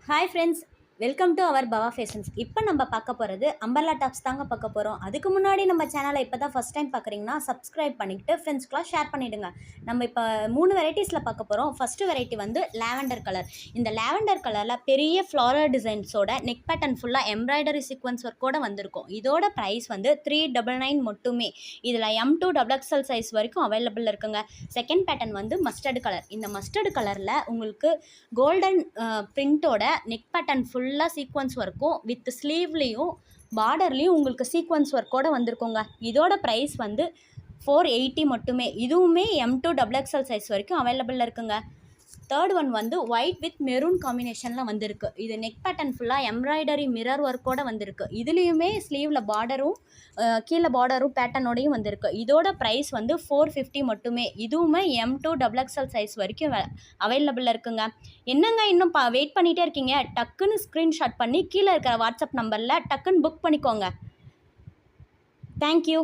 Hi friends, welcome to our Bava fashions. இப்போ நம்ம பார்க்க போகிறது அம்பர்லா டாப்ஸ் தாங்க பார்க்க போகிறோம். அதுக்கு முன்னாடி நம்ம சேனலை இப்போ தான் ஃபஸ்ட் டைம் பார்க்குறீங்கன்னா சப்ஸ்கிரைப் பண்ணிவிட்டு ஃப்ரெண்ட்ஸ்க்குலாம் ஷேர் பண்ணிவிடுங்க. நம்ம இப்போ 3 வெரைட்டிஸில் பார்க்க போகிறோம். ஃபஸ்ட்டு வெரைட்டி வந்து லாவெண்டர் கலர். இந்த லாவெண்டர் கலரில் பெரிய ஃப்ளாரல் டிசைன்ஸோட நெக் பேட்டர்ன் ஃபுல்லாக எம்ப்ராய்டரி சீக்வன்ஸ் ஒர்க்கோடு வந்திருக்கும். இதோட ப்ரைஸ் வந்து 399 மட்டுமே. இதில் M2 XXL சைஸ் வரைக்கும் அவைலபிள் இருக்குங்க. செகண்ட் பேட்டர்ன் வந்து மஸ்டர்டு கலர். இந்த மஸ்டர்டு கலரில் உங்களுக்கு கோல்டன் பிரிண்ட்டோட நெக் பேட்டர்ன் ஃபுல்லாக சீக்வன்ஸ் ஒர்க்கும் வித் ஸ்லீவ்லேயும் பார்டர்லேயும் உங்களுக்கு சீக்வன்ஸ் ஒர்க்கோடு வந்திருக்கோங்க. இதோட ப்ரைஸ் வந்து 480 மட்டுமே. இதுவுமே M2 XXL சைஸ் வரைக்கும் அவைலபிளில் இருக்குங்க. தேர்ட் ஒன் வந்து ஒயிட் வித் மெரூன் காம்பினேஷனில் வந்திருக்கு. இது நெக் பேட்டர்ன் ஃபுல்லாக எம்ப்ராய்டரி மிரர் ஒர்க்கோடு வந்திருக்கு. இதுலேயுமே ஸ்லீவில் பார்டரும் கீழே பார்டரும் பேட்டர்னோடையும் வந்திருக்கு. இதோட ப்ரைஸ் வந்து 450 மட்டுமே. இதுவுமே M2 XXL சைஸ் வரைக்கும் அவைலபிளில் இருக்குங்க. என்னங்க இன்னும் வெயிட் பண்ணிகிட்டே இருக்கீங்க? டக்குன்னு ஸ்க்ரீன்ஷாட் பண்ணி கீழே இருக்கிற வாட்ஸ்அப் நம்பரில் டக்குன்னு புக் பண்ணிக்கோங்க. தேங்க்யூ.